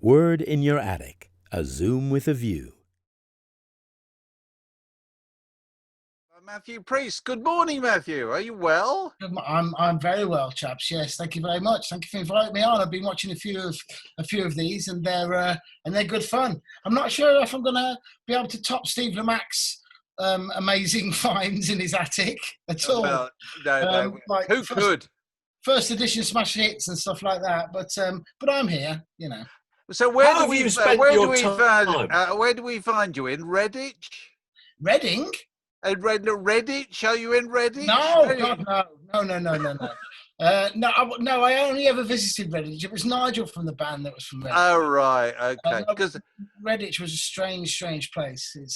Word in Your Attic, a Zoom with a View. Mathew Priest. Good morning, Mathew. Are you well? I'm very well, chaps. Yes, thank you very much. Thank you for inviting me on. I've been watching a few of these, and they're good fun. I'm not sure if I'm going to be able to top Steve Lamac's amazing finds in his attic at all. Well, no. Like Who could? First edition smash hits and stuff like that. But I'm here, you know. So where do we find you in Redditch? Reading? Redditch? Are you in Redditch? No, God, no. No, I only ever visited Redditch. It was Nigel from the band that was from Redditch. Oh, right, okay. Because Redditch was a strange place. It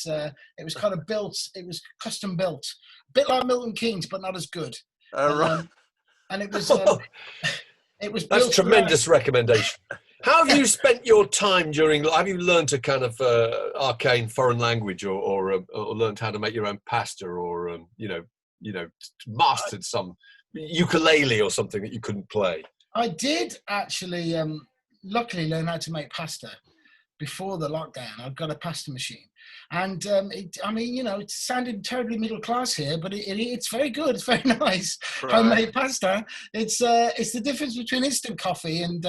was kind of built. It was custom built, a bit like Milton Keynes, but not as good. Right. And it was. It was. That's tremendous recommendation. How have you spent your time during? Have you learned a kind of arcane foreign language, or learned how to make your own pasta, or mastered some ukulele or something that you couldn't play? I did actually, luckily, learn how to make pasta before the lockdown. I've got a pasta machine, and it sounded terribly middle class here, but it's very good. It's very nice. Right. Homemade pasta. It's the difference between instant coffee and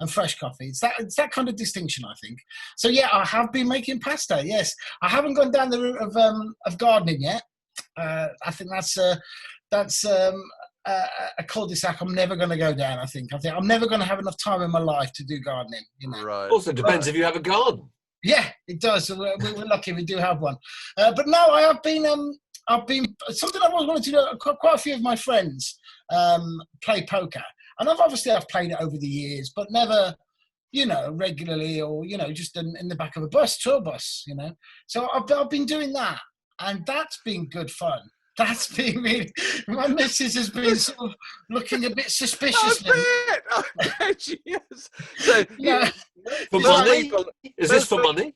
fresh coffee. It's that kind of distinction, I think. So yeah, I have been making pasta. Yes, I haven't gone down the route of gardening yet. I think that's a cul-de-sac I'm never going to go down. I think I'm never going to have enough time in my life to do gardening. You know. Right. Also depends if you have a garden. Yeah, it does. So we're lucky we do have one. But no, I've been something I've always wanted to do. Quite a few of my friends play poker, and I've played it over the years, but never, regularly, or just in the back of a tour bus. So I've been doing that, and that's been good fun. That's been really. My missus has been sort of looking a bit suspiciously. I bet she is. So, yeah. For money? Is this for money?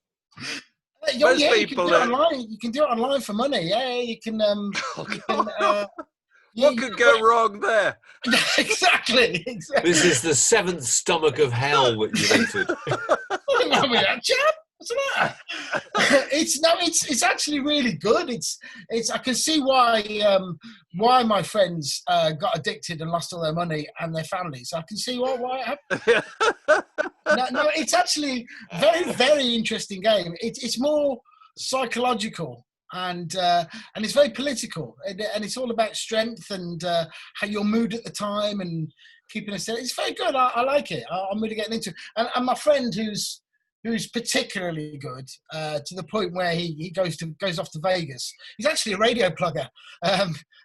Yeah, you can do it online. You can do it online for money. Yeah, you can. What could go wrong there? Exactly. This is the seventh stomach of hell that you entered. What's wrong with that, chap? What's the matter? It's actually really good. I can see why my friends got addicted and lost all their money and their families. I can see why it happened. No, it's actually very, very interesting game. It's more psychological and it's very political, and it's all about strength and how your mood at the time and keeping a steady. It's very good. I like it. I'm really getting into it. And my friend who's particularly good to the point where he goes off to Vegas. He's actually a radio plugger,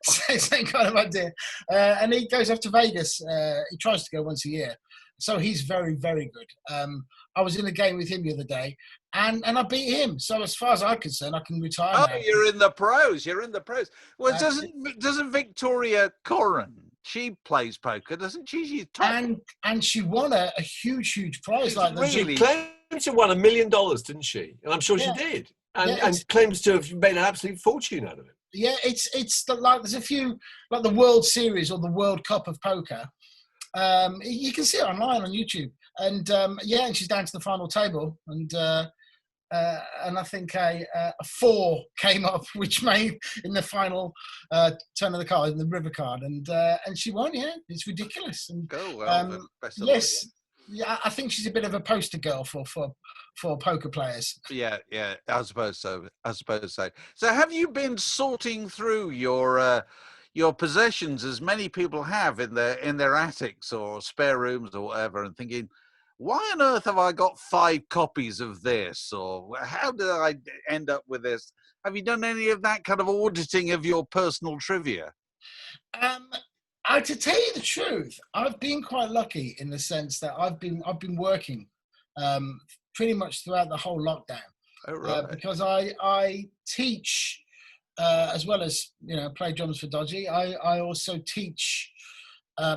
same kind of idea. And he goes off to Vegas. He tries to go once a year, so he's very, very good. I was in a game with him the other day, and I beat him. So as far as I'm concerned, I can retire now. Oh, you're in the pros. Well, doesn't Victoria Corrin? She plays poker, doesn't she? She's top. And she won a huge prize like that. She claims to have won $1 million, didn't she? And I'm sure she did. And claims to have made an absolute fortune out of it. Yeah, it's like there's a few, like the World Series or the World Cup of poker. You can see it online on YouTube. And and she's down to the final table, and I think a 4 came up, which made in the final turn of the card, in the river card, and she won. Yeah, it's ridiculous. And yes, yeah, I think she's a bit of a poster girl for poker players. Yeah, I suppose so. So, have you been sorting through your possessions, as many people have in their attics or spare rooms or whatever, and thinking, why on earth have I got 5 copies of this? Or how did I end up with this? Have you done any of that kind of auditing of your personal trivia? To tell you the truth, I've been quite lucky in the sense that I've been working pretty much throughout the whole lockdown. Oh, right. Because I teach as well as play drums for Dodgy. I also teach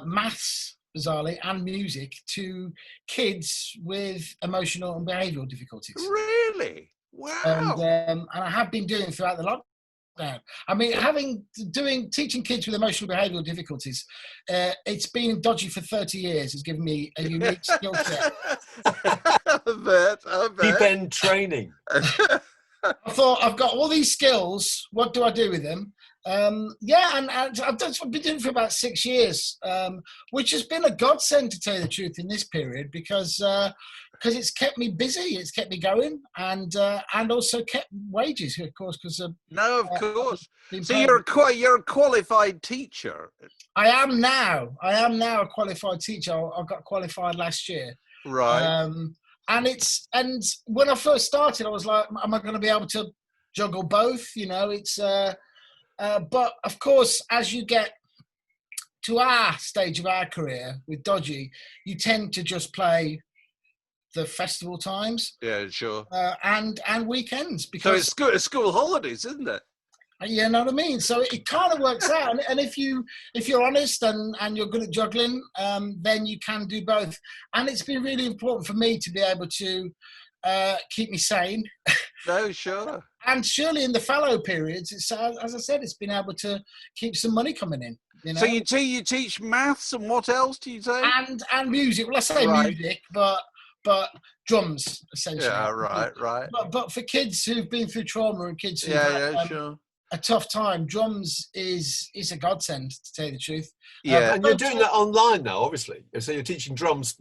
maths, bizarrely, and music to kids with emotional and behavioural difficulties. Really? Wow. And I have been doing throughout the lockdown. I mean, teaching kids with emotional behavioural difficulties, it's been Dodgy for 30 years. Has given me a unique skill set. I bet. Deep end training. I thought, I've got all these skills. What do I do with them? And I've been doing it for about 6 years, which has been a godsend, to tell you the truth, in this period, because it's kept me busy, it's kept me going, and also kept wages, of course. Because no, of course. So paid. you're a qualified teacher. I am now a qualified teacher. I got qualified last year. Right. And when I first started, I was like, am I going to be able to juggle both? You know, it's. But of course, as you get to our stage of our career with Dodgy, you tend to just play the festival times. Yeah, sure. And weekends, because so it's school holidays, isn't it? You know what I mean? So it kind of works out. And if you're honest and you're good at juggling, then you can do both. And it's been really important for me to be able to keep me sane. No, sure. And surely in the fallow periods, it's, as I said, it's been able to keep some money coming in. You know? So you teach maths, and what else do you say? And music. Well, I say music, but drums, essentially. Yeah, right. But for kids who've been through trauma and kids who've sure. a tough time, drums is a godsend, to tell you the truth. Yeah. And you're doing that online now, obviously. So you're teaching drums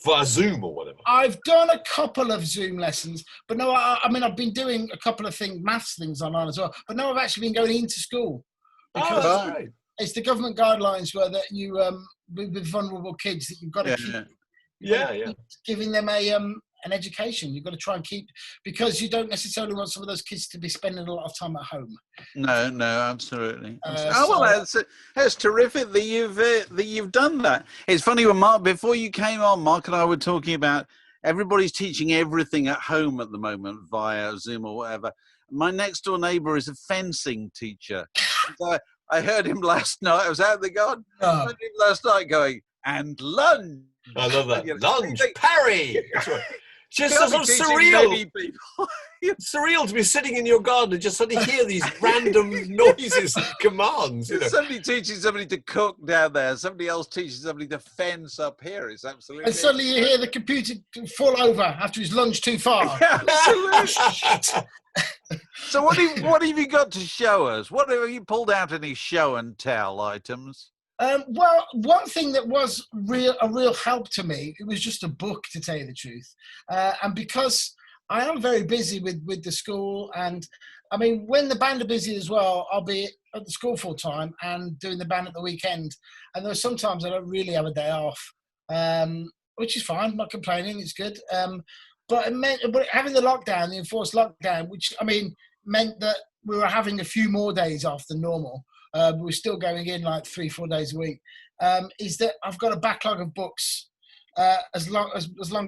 via Zoom or whatever. I've done a couple of Zoom lessons, but no, I mean, I've been doing a couple of maths things online as well. But no, I've actually been going into school, because that's great. It's the government guidelines where that you with vulnerable kids, that you've got to keep giving them an education. You've got to try and keep, because you don't necessarily want some of those kids to be spending a lot of time at home. No, absolutely. That's terrific that you've done that. It's funny, when Mark, before you came on, Mark and I were talking about everybody's teaching everything at home at the moment via Zoom or whatever. My next door neighbour is a fencing teacher. So I heard him last night. I was out in the garden. I heard him last night going, and lunge. I love that. Lunge, parry. That's right. Just sort of surreal. Surreal to be sitting in your garden and just suddenly hear these random noises and commands. You know. Somebody teaching somebody to cook down there. Somebody else teaching somebody to fence up here. It's absolutely. And suddenly you hear the computer fall over after he's lunged too far. Yeah, absolutely. So what have you got to show us? What have you pulled out? Any show and tell items? Well, one thing that was a real help to me, it was just a book, to tell you the truth. And because I am very busy with the school, and I mean, when the band are busy as well, I'll be at the school full time and doing the band at the weekend. And there's sometimes I don't really have a day off, which is fine. I'm not complaining. It's good. But having the lockdown, the enforced lockdown, which I mean meant that we were having a few more days off than normal. We're still going in like 3-4 days a week. Is that I've got a backlog of books as long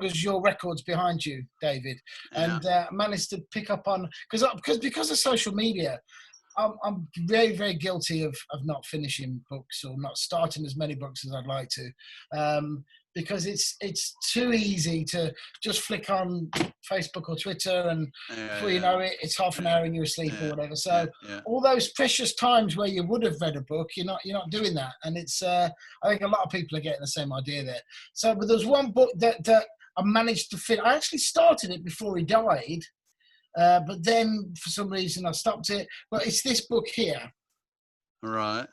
as your record's behind you, David, and managed to pick up on because of social media. I'm very, very guilty of not finishing books or not starting as many books as I'd like to, because it's too easy to just flick on Facebook or Twitter, and before you know it, it's half an hour and you're asleep or whatever. So all those precious times where you would have read a book, you're not doing that, and it's I think a lot of people are getting the same idea there. So, but there's one book that I managed to fit. I actually started it before he died. But then, for some reason, I stopped it. But it's this book here. Right.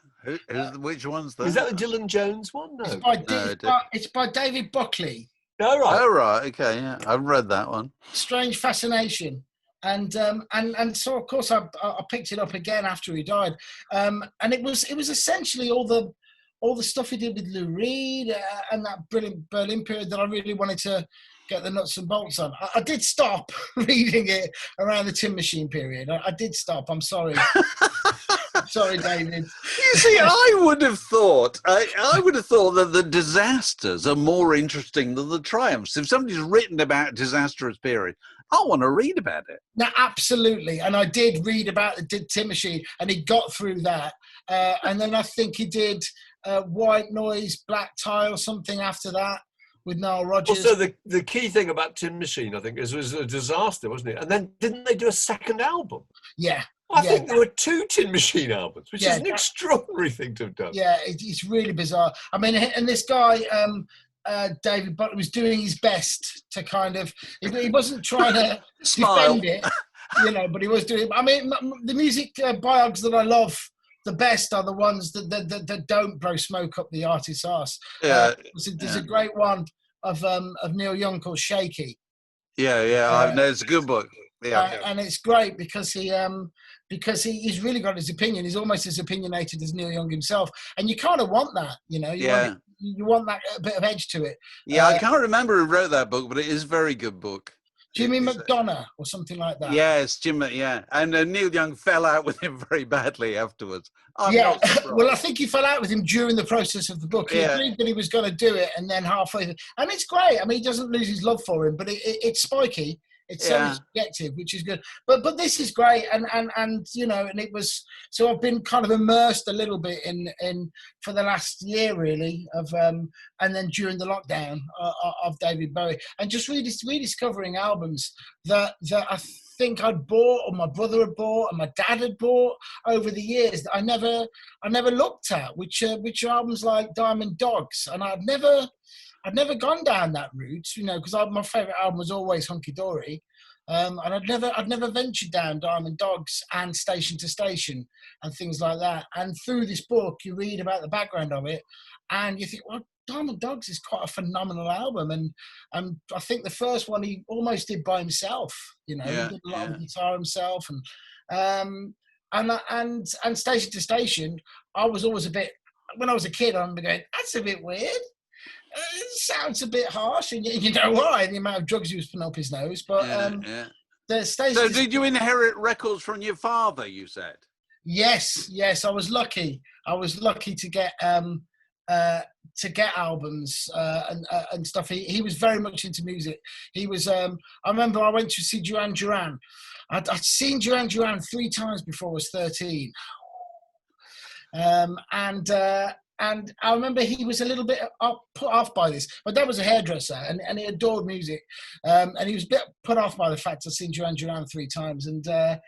Which one's that? Is that the Dylan Jones one? No. It's by David Buckley. Oh, right. Oh, right. Okay, yeah. I've read that one. Strange Fascination. And so, of course, I picked it up again after he died. And it was essentially all the stuff he did with Lou Reed and that brilliant Berlin period that I really wanted to get the nuts and bolts on. I did stop reading it around the Tin Machine period. I did stop. I'm sorry. Sorry, David. You see, I would have thought that the disasters are more interesting than the triumphs. If somebody's written about a disastrous period, I want to read about it. No, absolutely. And I did read about the Tin Machine, and he got through that. And then I think he did White Noise, Black Tie or something after that, with Nile Rodgers. Also, the key thing about Tin Machine, I think, it was a disaster, wasn't it? And then didn't they do a second album? Yeah. I think there were 2 Tin Machine albums, which is an extraordinary thing to have done. Yeah, it's really bizarre. I mean, and this guy, David Bowie was doing his best to kind of, he wasn't trying to Smile. defend it, you know, but he was doing. I mean, the music biogs that I love the best are the ones that don't blow smoke up the artist's arse. Yeah, There's a great one of Neil Young called Shaky. I know it's a good book. Yeah, and it's great because he's really got his opinion. He's almost as opinionated as Neil Young himself, and you kind of want that, you know. You want that bit of edge to it. Yeah, I can't remember who wrote that book, but it is a very good book. Jimmy McDonough or something like that. Yes, Jimmy. Yeah, and Neil Young fell out with him very badly afterwards. Well, I think he fell out with him during the process of the book. He agreed that he was going to do it, and then halfway, and it's great. I mean, he doesn't lose his love for him, but it's spiky. It's so subjective, which is good. But this is great, and you know, and it was. So I've been kind of immersed a little bit in for the last year, really, of and then during the lockdown of David Bowie, and just rediscovering albums that I think I'd bought, or my brother had bought, and my dad had bought over the years that I never looked at, which are albums like Diamond Dogs, and I'd never gone down that route, you know, because my favourite album was always Hunky Dory, and I'd never ventured down Diamond Dogs and Station to Station and things like that. And through this book, you read about the background of it, and you think, well, Diamond Dogs is quite a phenomenal album, and I think the first one he almost did by himself, you know, he did a lot of the guitar himself, and Station to Station, I was always a bit, when I was a kid, I remember going, that's a bit weird. It sounds a bit harsh, and you know why, the amount of drugs he was putting up his nose. But So did you inherit records from your father, you said? Yes, I was lucky. I was lucky to get albums and stuff. He was very much into music. He was. I remember I went to see Duran Duran. I'd seen Duran Duran 3 times before I was 13. And I remember he was a little bit put off by this. My dad was a hairdresser, and he adored music. And he was a bit put off by the fact I'd seen Duran Duran 3 times. And I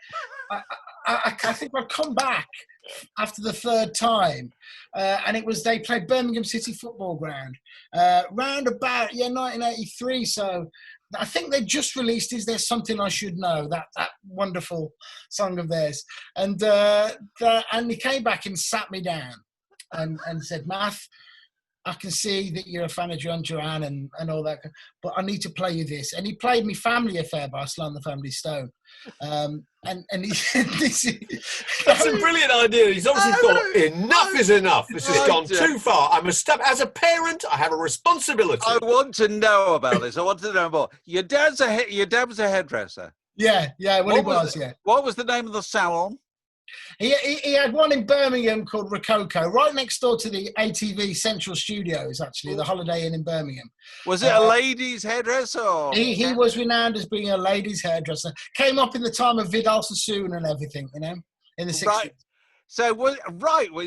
think I'd come back after the 3rd time. And they played Birmingham City Football Ground. Round about, 1983. So I think they just released Is There Something I Should Know, that wonderful song of theirs. And he came back and sat me down. And said, Math, I can see that you're a fan of Duran Duran and all that, but I need to play you this. And he played me Family Affair by Sly and the Family Stone. And he said, that's a brilliant idea. He's obviously thought, enough is enough. This has gone too far. I must stop. As a parent, I have a responsibility. I want to know about this. I want to know more. Your dad was a hairdresser. Yeah. Well, he was. What was the name of the salon? He had one in Birmingham called Rococo, right next door to the ATV Central Studios, actually, the Holiday Inn in Birmingham. Was it a ladies' hairdresser? Or? He was renowned as being a ladies' hairdresser. Came up in the time of Vidal Sassoon and everything, you know, in the 60s. Right. So,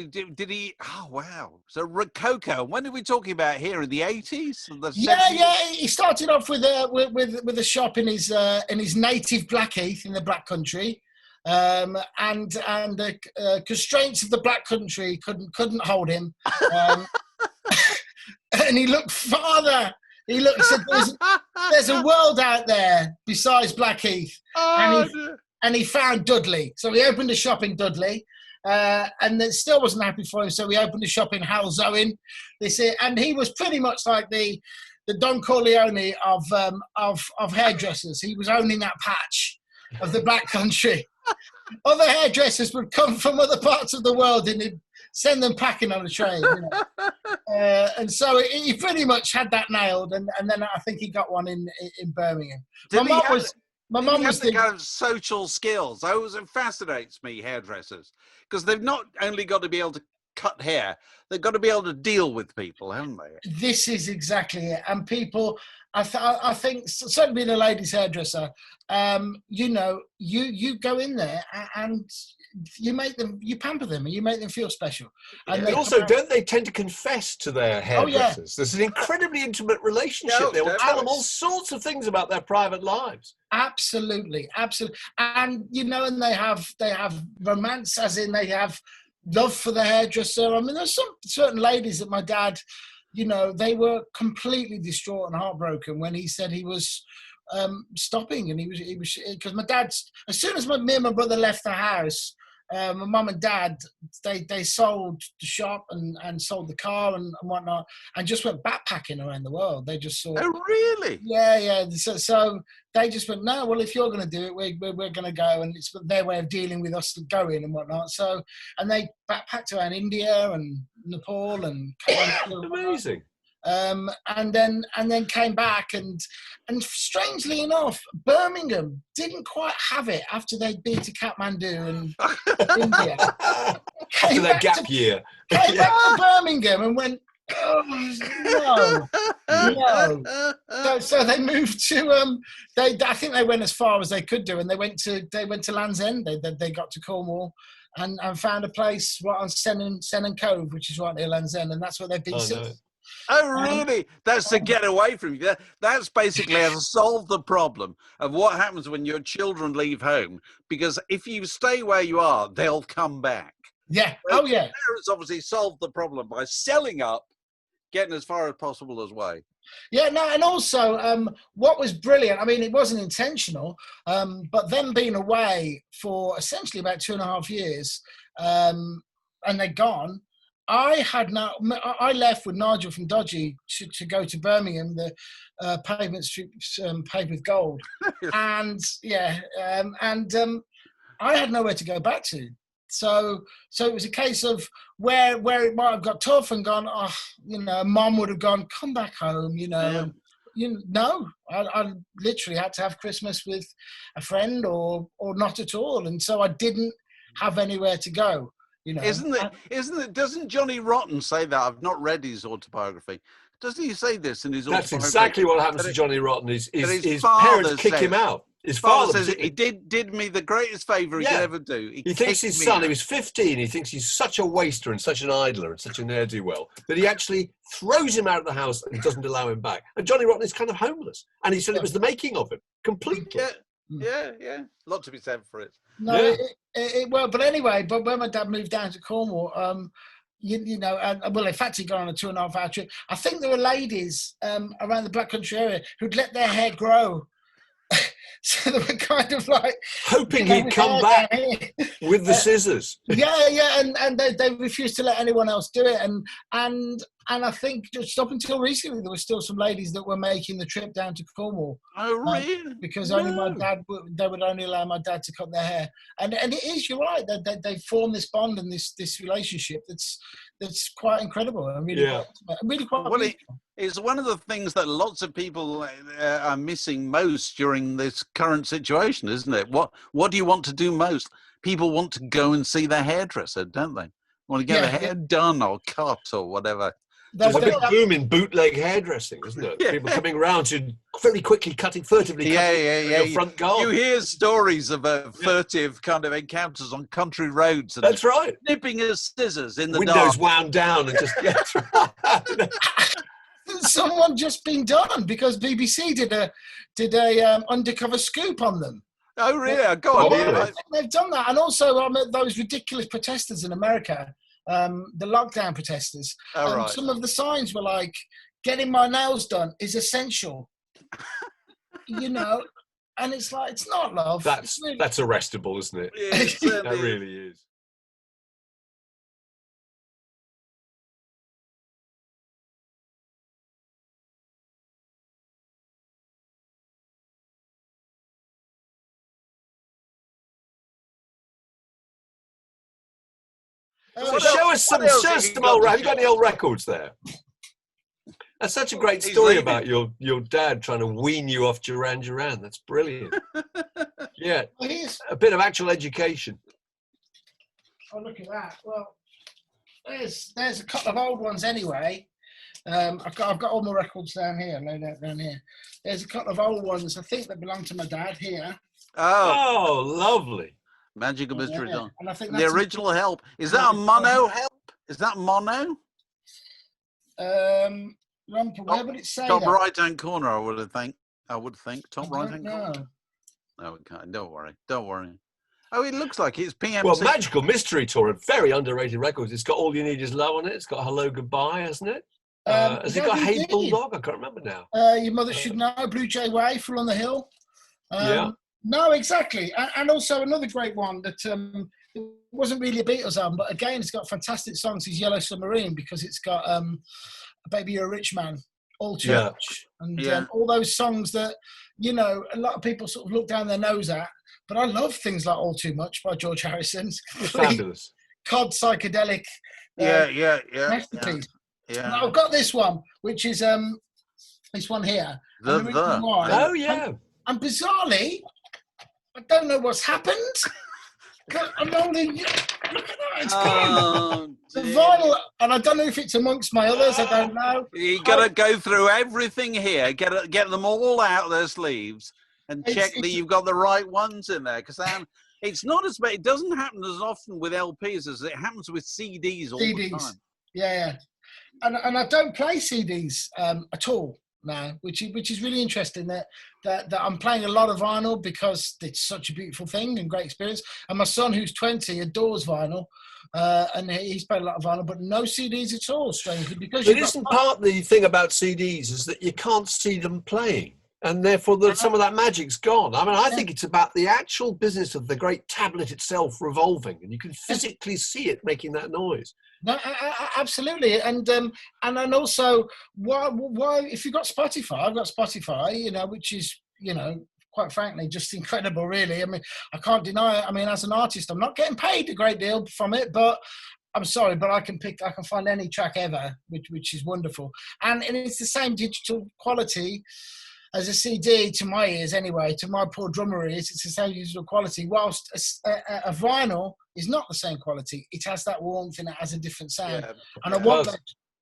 did he? Oh, wow. So Rococo, when are we talking about here? In the 80s? Yeah. He started off with a shop in his native Blackheath in the Black Country. And the constraints of the Black Country couldn't hold him, and he looked farther. He said, "There's a world out there besides Blackheath," and he found Dudley. So he opened a shop in Dudley, and it still wasn't happy for him. So he opened a shop in Halzowen. And he was pretty much like the Don Corleone of hairdressers. He was owning that patch of the Black Country. Other hairdressers would come from other parts of the world and he'd send them packing on a train. You know? And so he pretty much had that nailed. And then I think he got one in Birmingham. My mum was the kind of social skills. That always fascinates me, hairdressers, because they've not only got to be able to cut hair, they've got to be able to deal with people, haven't they? This is exactly it. And people, I think, certainly being a ladies' hairdresser, you know, you go in there and you pamper them and you make them feel special. And also, don't they tend to confess to their hairdressers? There's an incredibly intimate relationship. They will tell them all sorts of things about their private lives. Absolutely. And, you know, and they have romance, as in they have love for the hairdresser. I mean, there's some certain ladies that my dad you know, they were completely distraught and heartbroken when he said he was stopping, and he was because my dad's, as soon as me and my brother left the house, my mum and dad, they sold the shop and sold the car and whatnot, and just went backpacking around the world. They just saw. Oh, really? Yeah. So they just went, no, well, if you're going to do it, we're going to go, and it's their way of dealing with us going and whatnot. So, and they backpacked around India and Nepal and Amazing. and then came back, and strangely enough, Birmingham didn't quite have it after they beat to Kathmandu and India. After their gap year. Came back to Birmingham and went, oh, no. So they moved to I think they went as far as they could do, and they went to Land's End. They got to Cornwall and found a place right on Sennen Cove, which is right near Land's End, and that's where they've been since. No. Oh, really? That's to get away from you. That's basically how to solve the problem of what happens when your children leave home. Because if you stay where you are, they'll come back. Yeah. So oh, yeah. Parents obviously solved the problem by selling up, getting as far as possible away. Yeah, no, and also what was brilliant, I mean, it wasn't intentional, but them being away for essentially about 2.5 years, and they're gone. I left with Nigel from Dodgy to go to Birmingham, the pavements paved with gold, and I had nowhere to go back to. So it was a case of where it might have got tough and gone, oh, you know, Mom would have gone, come back home, you know. Yeah. I literally had to have Christmas with a friend or not at all, and so I didn't have anywhere to go. You know, isn't it? Doesn't Johnny Rotten say that? I've not read his autobiography. Doesn't he say this in his autobiography? That's exactly what happens to Johnny Rotten. His parents kick him out. His father says he did me the greatest favour he could ever do. He thinks his son, he was 15, he thinks he's such a waster and such an idler and such a ne'er-do-well that he actually throws him out of the house and doesn't allow him back. And Johnny Rotten is kind of homeless. And he said it was the making of him, completely. Yeah. A lot to be said for it. No, well, but anyway, but when my dad moved down to Cornwall, you know, and well, in fact, he'd gone on a 2.5-hour trip. I think there were ladies around the Black Country area who'd let their hair grow. So they were kind of like hoping he'd come back with the scissors. And they refused to let anyone else do it. And I think just up until recently, there were still some ladies that were making the trip down to Cornwall. Oh, really? Because only my dad, they would only allow my dad to cut their hair. And it is, you're right, they formed this bond and this relationship that's quite incredible and really quite beautiful. It's one of the things that lots of people are missing most during this current situation, isn't it? What do you want to do most? People want to go and see their hairdresser, don't they? Want to get their hair done or cut or whatever. There's a big boom in bootleg hairdressing, isn't it? People coming around to very quickly furtively cutting your front garden. You hear stories of furtive kind of encounters on country roads. And that's right. Nipping as scissors in the windows dark. wound down and just Someone just been done because BBC did a undercover scoop on them. Oh, really? Go on. I think they've done that. And also those ridiculous protesters in America, the lockdown protesters. Some of the signs were like, getting my nails done is essential. You know, and it's like, it's not, love. That's arrestable, isn't it? Yeah, that really is. So show us some old. Have you got any old records there? That's such a great story about your dad trying to wean you off Duran Duran. That's brilliant. Yeah, a bit of actual education. Oh, look at that. Well, there's a couple of old ones anyway. I've got all my records down here, laid out down here. There's a couple of old ones, I think, that belong to my dad here. Oh, lovely. Magical Mystery Dawn. And I think the original help. Is that a mono help? Is that mono? Where would it say top that? right hand corner, I would think. Top right hand corner. No, it can't. Don't worry. Oh, it looks like it's PMC. Well, Magical Mystery Tour, a very underrated record. It's got All You Need Is Love on it. It's got Hello Goodbye, hasn't it? Has it got Hey did. Bulldog? I can't remember now. Your Mother Should Know, Blue Jay Way, Full on the Hill. Yeah. No, exactly. And also another great one that it wasn't really a Beatles album, but again, it's got fantastic songs, is Yellow Submarine, because it's got Baby You're a Rich Man, All Church, and all those songs that, you know, a lot of people sort of look down their nose at. But I love things like All Too Much by George Harrison. Fabulous. Cod psychedelic masterpiece. Yeah. Now, I've got this one, which is this one here. Oh, yeah. And bizarrely, I don't know what's happened. I'm only, look at that, it's gone. The vinyl, and I don't know if it's amongst my others, I don't know. You got to go through everything here, get them all out of their sleeves, and check that you've got the right ones in there, because it's not as bad. It doesn't happen as often with LPs as it happens with CDs all the time. Yeah. And I don't play CDs at all now, which is really interesting. That I'm playing a lot of vinyl because it's such a beautiful thing and great experience. And my son, who's 20, adores vinyl, and he's played a lot of vinyl, but no CDs at all. Strangely, because it isn't part of the thing about CDs is that you can't see them playing. And therefore, some of that magic's gone. I mean, I think it's about the actual business of the great tablet itself revolving, and you can physically see it making that noise. No, absolutely, and also, why if you've got Spotify, I've got Spotify, you know, which is, you know, quite frankly, just incredible, really. I mean, I can't deny it. I mean, as an artist, I'm not getting paid a great deal from it, but I'm sorry, but I can find any track ever, which is wonderful, and it's the same digital quality as a CD to my ears anyway, to my poor drummer ears, it's the same digital quality, whilst a vinyl is not the same quality. It has that warmth and it has a different sound. Yeah, and I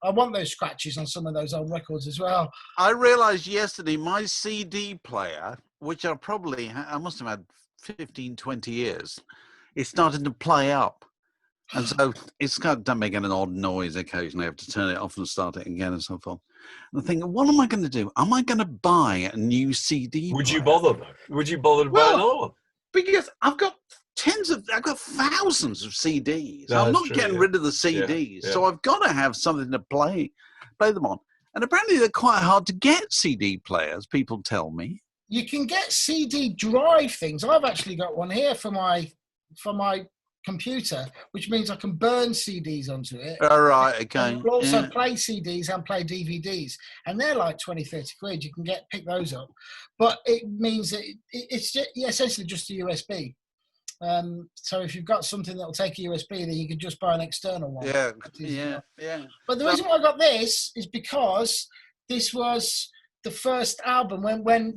want those scratches on some of those old records as well. I realised yesterday my CD player, which I must have had 15, 20 years, it's starting to play up. And so it's kind of making an odd noise occasionally. I have to turn it off and start it again and so forth. And I think, what am I going to do? Am I going to buy a new CD? Would you bother though? Would you bother to buy another one? Because I've got thousands of CDs. I'm not getting rid of the CDs, so I've got to have something to play them on. And apparently they're quite hard to get, CD players. People tell me you can get CD drive things. I've actually got one here for my computer, which means I can burn CDs onto it. All right, okay. And you also play CDs and play DVDs, and they're like 20, 30 quid. You can pick those up, but it means that it's essentially just a USB. So if you've got something that'll take a USB, then you can just buy an external one. Yeah. But the reason why I got this is because this was the first album when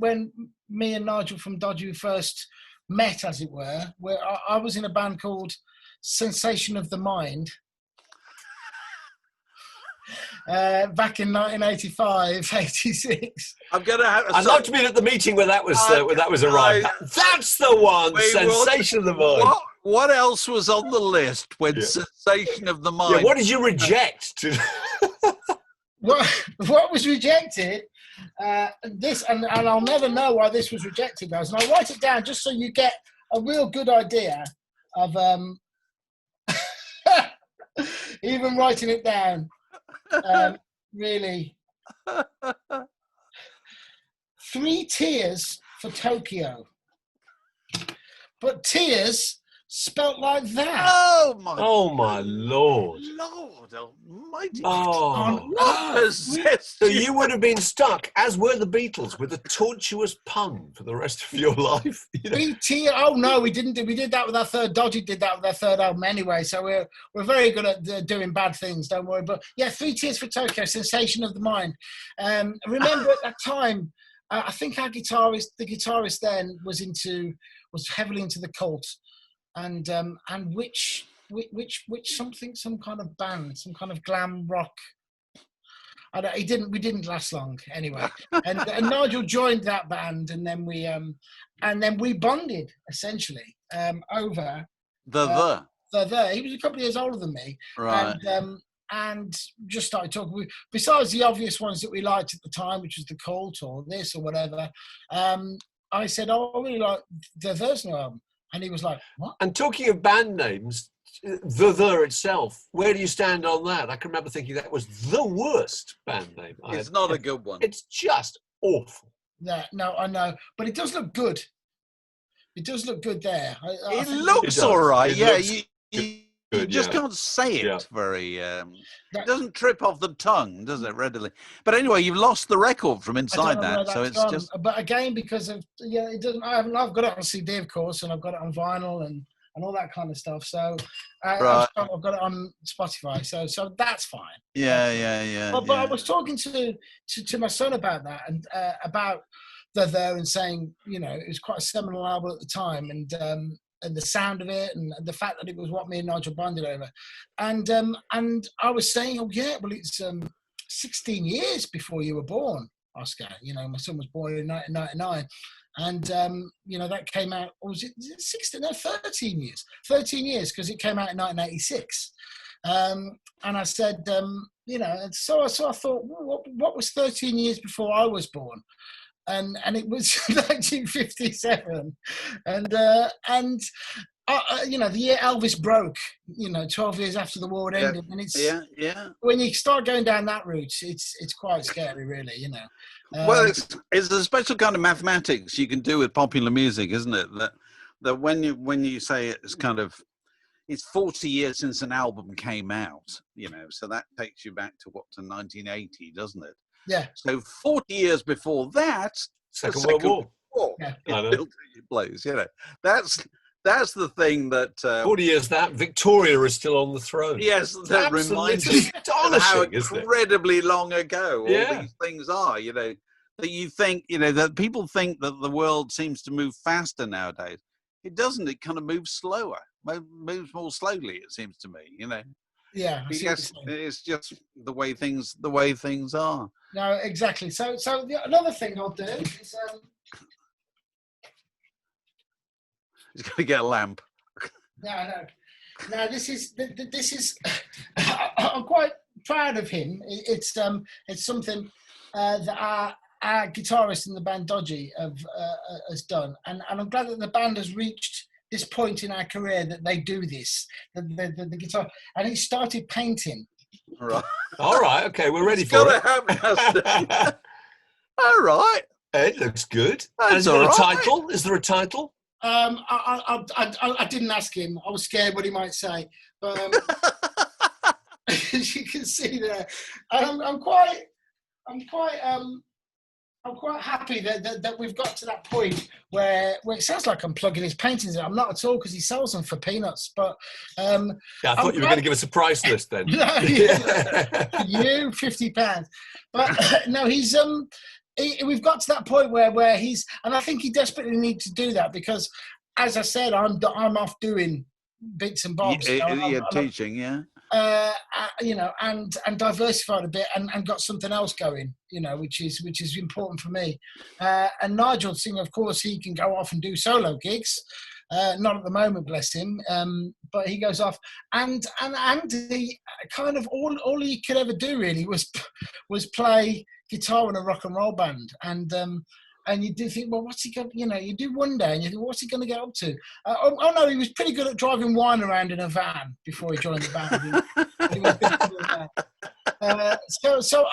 me and Nigel from Dodgy first met, as it were, where I was in a band called Sensation of the Mind back in 1985, 86. I'd like to be at the meeting where that was arrived. That's the one. Sensation of the Mind. What else was on the list when Sensation of the Mind? Yeah, what did you reject? What was rejected? This, and I'll never know why this was rejected, guys. And I'll write it down just so you get a real good idea of even writing it down. Really, 3 Tears for Tokyo, but tears spelt like that. Oh my Lord! Lord Almighty! So you would have been stuck, as were the Beatles, with a tortuous pun for the rest of your life. You know? 3 Tears. Oh no, we didn't. We did that with our third. Dodgy did that with their third album anyway. So we're very good at doing bad things. Don't worry. But yeah, 3 Tears for Tokyo, Sensation of the Mind. Remember at that time, I think the guitarist then was heavily into the Cult. And which some kind of band, some kind of glam rock. We didn't last long anyway. And Nigel joined that band, and then we bonded essentially over the. He was a couple of years older than me, right? And just started talking. Besides the obvious ones that we liked at the time, which was the Cult or this or whatever, I said, "Oh, I really like the Versional album." And he was like, what? And talking of band names, the itself, where do you stand on that? I can remember thinking that was the worst band name. It's not a good one. It's just awful. Yeah, no, I know, but it does look good. It does look good there. It looks all right. It Yeah, looks you just can't say it very. It doesn't trip off the tongue, does it, readily? But anyway, you've lost the record from inside that, so it's gone. just. But again, because of it doesn't. I've got it on CD, of course, and I've got it on vinyl and all that kind of stuff. So Right. I've got it on Spotify. So that's fine. Yeah. But I was talking to my son about that and about there and saying, it was quite a seminal album at the time, and the sound of it and the fact that it was what me and Nigel bonded over. And I was saying, it's 16 years before you were born, Oscar. My son was born in 1999. And, that came out, or was it 16? No, 13 years. 13 years, because it came out in 1986. And I said, so I thought, what was 13 years before I was born? And it was 1957, and the year Elvis broke, 12 years after the war had ended, and it's when you start going down that route, it's quite scary, really, Well, it's a special kind of mathematics you can do with popular music, isn't it? That when you say it's 40 years since an album came out, so that takes you back to 1980, doesn't it? Yeah. So 40 years before that, Second World War. Yeah. Place, that's the thing that 40 years that Victoria is still on the throne. Yes, that reminds you how incredibly long ago all these things are. That you think, that people think that the world seems to move faster nowadays. It doesn't. It kind of moves slower. Moves more slowly. It seems to me. Yeah, because it's just the way things are. No, exactly. So another thing I'll do is he's going to get a lamp. No. This is I'm quite proud of him. It's something that our guitarist in the band Dodgy has done, and I'm glad that the band has reached this point in our career that they do this. The guitar, and he started painting. Right. All right. Okay, we're ready for it. All right. It looks good. That's is there a title? Is there a title? I didn't ask him. I was scared what he might say, but as you can see there, I'm quite happy that we've got to that point where it sounds like I'm plugging his paintings in. I'm not at all, because he sells them for peanuts. But I thought you were going to give us a price list then. You £50. But no, he's we've got to that point where he's, and I think he desperately needs to do that, because, as I said, I'm off doing bits and bobs. Teaching, yeah. And diversified a bit and got something else going, which is important for me. And Nigel Singh, of course, he can go off and do solo gigs. Not at the moment, bless him. But he goes off, and Andy, kind of all he could ever do really was play guitar in a rock and roll band. And you do think, well, what's he going? You do wonder, and you think, what's he going to get up to? No, he was pretty good at driving wine around in a van before he joined the band. He was pretty good at that. So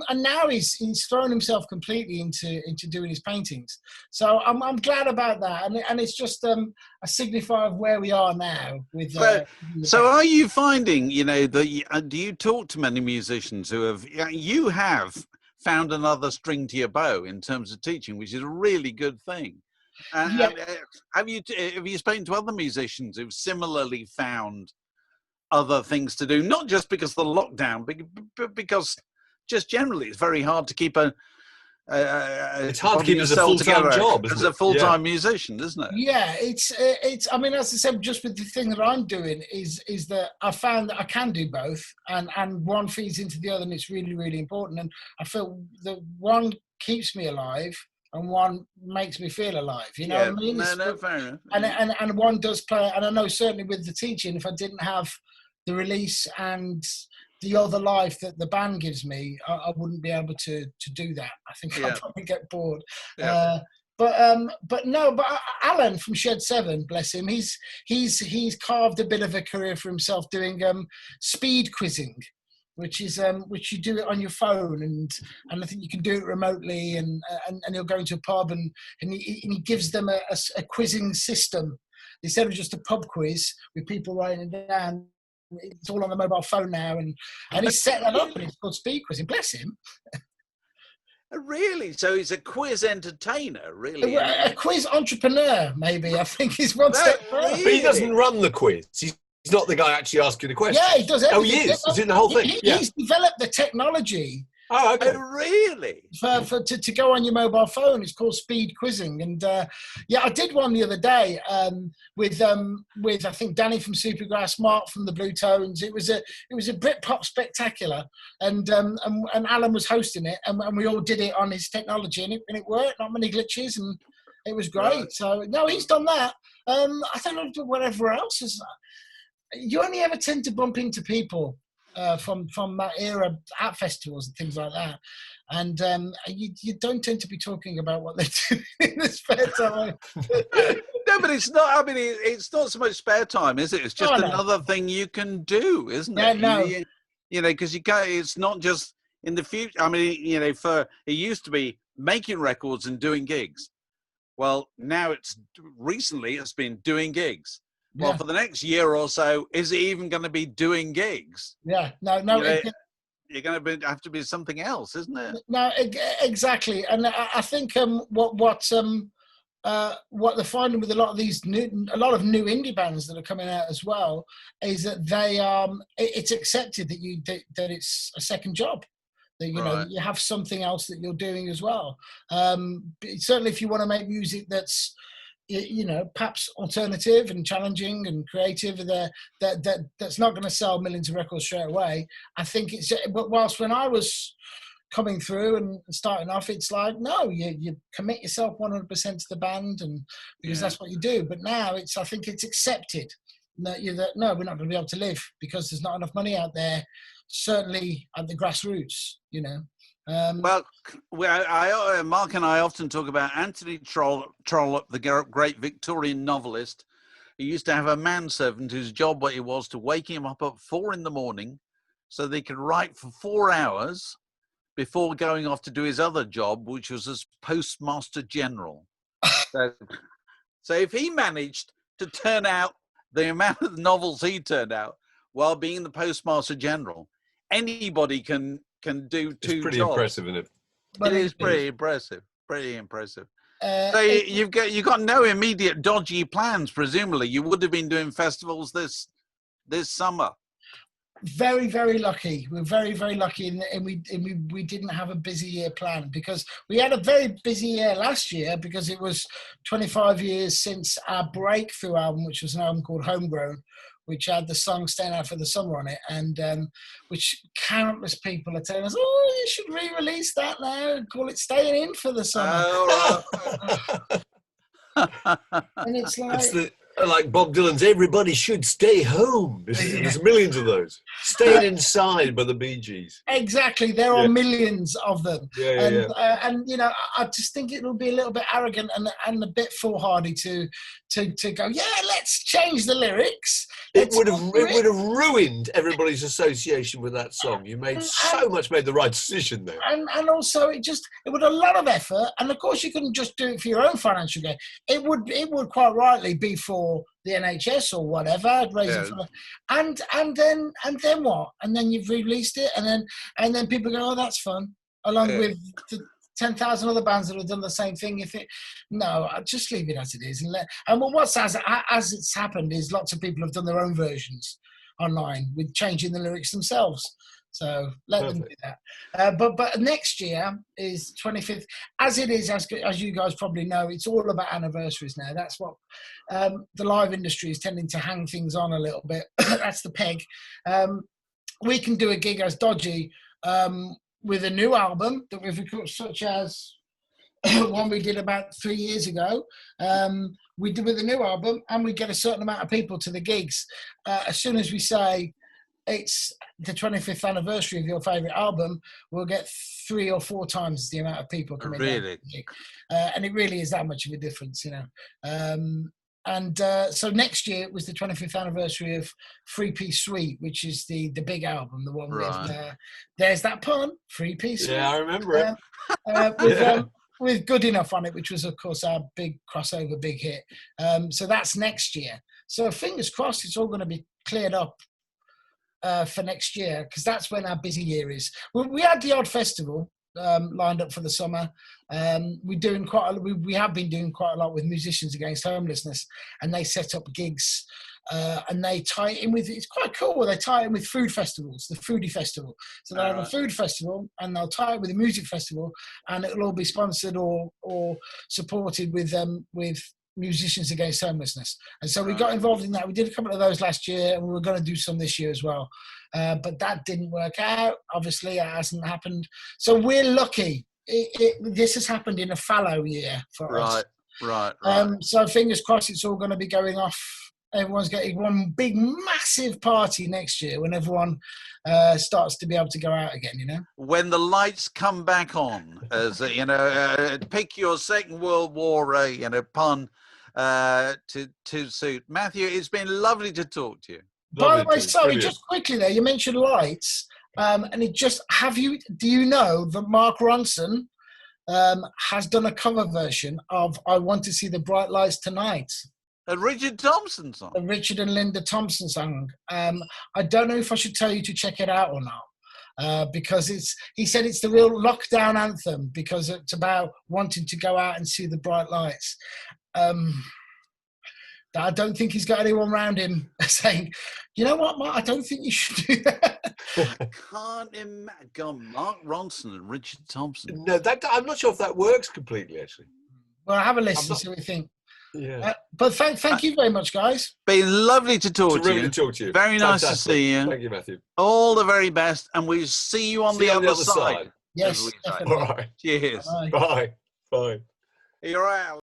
and now he's thrown himself completely into doing his paintings. So I'm glad about that, and it's just a signifier of where we are now. So are you finding, that do you talk to many musicians who have found another string to your bow in terms of teaching, which is a really good thing? And have you spoken to other musicians who've similarly found other things to do, not just because of the lockdown, but because just generally it's very hard to keep it's hard to keep as a full-time job, as a full-time musician, isn't it? Yeah, it's. I mean, as I said, just with the thing that I'm doing is that I found that I can do both, and one feeds into the other, and it's really, really important. And I feel that one keeps me alive, and one makes me feel alive. You know what I mean? No, fair enough. And one does play, and I know certainly with the teaching, if I didn't have the release and the other life that the band gives me, I wouldn't be able to do that. I think I'd probably get bored. But Alan from Shed 7, bless him, he's carved a bit of a career for himself doing speed quizzing, which you do it on your phone, and I think you can do it remotely, and he'll go into a pub and he gives them a quizzing system instead of just a pub quiz with people writing it down. It's all on the mobile phone now, and he's set that up, and it's called speed quizzing. Bless him. Really? So he's a quiz entertainer, really? A quiz entrepreneur, maybe. I think he's one step further. Really? But he doesn't run the quiz. He's not the guy actually asking the question. Yeah, he does everything. Oh, he is? He's in the whole thing? He's developed the technology Oh, okay. Oh, really? to go on your mobile phone. It's called speed quizzing, and I did one the other day with I think Danny from Supergrass, Mark from the Blue Tones. It was a Britpop spectacular, and Alan was hosting it, and we all did it on his technology, and it worked. Not many glitches, and it was great. Right. So no, he's done that. I don't know whatever else is. You only ever tend to bump into people from that era at festivals and things like that, and you don't tend to be talking about what they do in the spare time. No, but it's not. I mean, it's not so much spare time, is it? It's just another thing you can do, isn't it? Yeah, no. You know, because you can't. It's not just in the future. I mean, you know, it used to be making records and doing gigs. Well, now it's been doing gigs. Well, for the next year or so, is it even going to be doing gigs? Yeah, no. You're going to have to be something else, isn't it? No, exactly. And I think what they're finding with a lot of new indie bands that are coming out as well is that it's accepted that it's a second job. That that you have something else that you're doing as well. Certainly, if you want to make music that's perhaps alternative and challenging and creative, that's not going to sell millions of records straight away. I think but whilst when I was coming through and starting off, it's like, no, you commit yourself 100% to the band, and because that's what you do. But now I think it's accepted that no, we're not going to be able to live because there's not enough money out there, certainly at the grassroots, Well, Mark and I often talk about Anthony Trollope, the great Victorian novelist. He used to have a manservant whose job it was to wake him up at 4 a.m. so they could write for 4 hours before going off to do his other job, which was as Postmaster General. So if he managed to turn out the amount of novels he turned out while being the Postmaster General, anybody can do two It's pretty jobs. impressive, isn't it? It is pretty impressive. Pretty impressive. So you've got no immediate dodgy plans, presumably. You would have been doing festivals this summer. Very, very lucky. We're very, very lucky, and we didn't have a busy year planned, because we had a very busy year last year because it was 25 years since our breakthrough album, which was an album called Homegrown, which had the song Staying Out for the Summer on it, and which countless people are telling us, oh, you should re-release that now and call it Staying In for the Summer. And it's like... Like Bob Dylan's "Everybody Should Stay Home." There's millions of those. "Staying Inside" by the Bee Gees. Exactly, there are millions of them. And I just think it will be a little bit arrogant and a bit foolhardy to go, let's change the lyrics. It would have ruined everybody's association with that song. You made the right decision there. And also it would a lot of effort, and of course you couldn't just do it for your own financial gain. It would quite rightly be for the NHS or whatever, and then what? And then you've released it, and then people go, oh, that's fun, along with the 10,000 other bands that have done the same thing. Just leave it as it is, and what's as it's happened is lots of people have done their own versions online with changing the lyrics themselves. So let them do that. But next year is 25th. As it is, as you guys probably know, it's all about anniversaries now. That's what the live industry is tending to hang things on a little bit. That's the peg. We can do a gig as Dodgy with a new album that we've recorded, such as one we did about 3 years ago. We did with a new album, and we get a certain amount of people to the gigs. As soon as we say, it's the 25th anniversary of your favourite album, we'll get 3 or 4 times the amount of people coming down. Really? And it really is that much of a difference, you know. So next year it was the 25th anniversary of 3-Piece Suite, which is the big album, the one with there's that pun, 3-Piece Suite. Yeah, I remember it. With Good Enough on it, which was of course our big crossover, big hit. So that's next year. So fingers crossed, it's all going to be cleared up for next year, because that's when our busy year is. We had the odd festival lined up for the summer. We have been doing quite a lot with Musicians Against Homelessness, and they set up gigs and they tie it in with, it's quite cool, they tie it in with food festivals, the Foodie Festival. So they'll have a food festival and they'll tie it with a music festival, and it'll all be sponsored or supported with Musicians Against Homelessness. And so we got involved in that. We did a couple of those last year, and we were going to do some this year as well. But that didn't work out. Obviously, it hasn't happened. So we're lucky. This has happened in a fallow year for us. Right. So fingers crossed it's all going to be going off. Everyone's getting one big, massive party next year when everyone starts to be able to go out again, you know? When the lights come back on, as you know, pick your Second World War, pun to suit. Mathew, it's been lovely to talk to you. By the way, sorry, just quickly there, you mentioned lights, and do you know that Mark Ronson has done a cover version of I Want to See the Bright Lights Tonight? A Richard Thompson song. A Richard and Linda Thompson song. I don't know if I should tell you to check it out or not, because he said it's the real lockdown anthem, because it's about wanting to go out and see the bright lights. I don't think he's got anyone around him saying, you know what, Mark, I don't think you should do that. I can't imagine. God, Mark Ronson and Richard Thompson. No, I'm not sure if that works completely, actually. Well, have a listen, see what you think. Yeah. But thank you very much, guys. Been lovely to talk to you. To talk to you. Very nice to see you. Thank you, Mathew. All the very best, and we'll see you on the other side. Yes, definitely. All right. Cheers. Bye. Bye. Bye. You're out.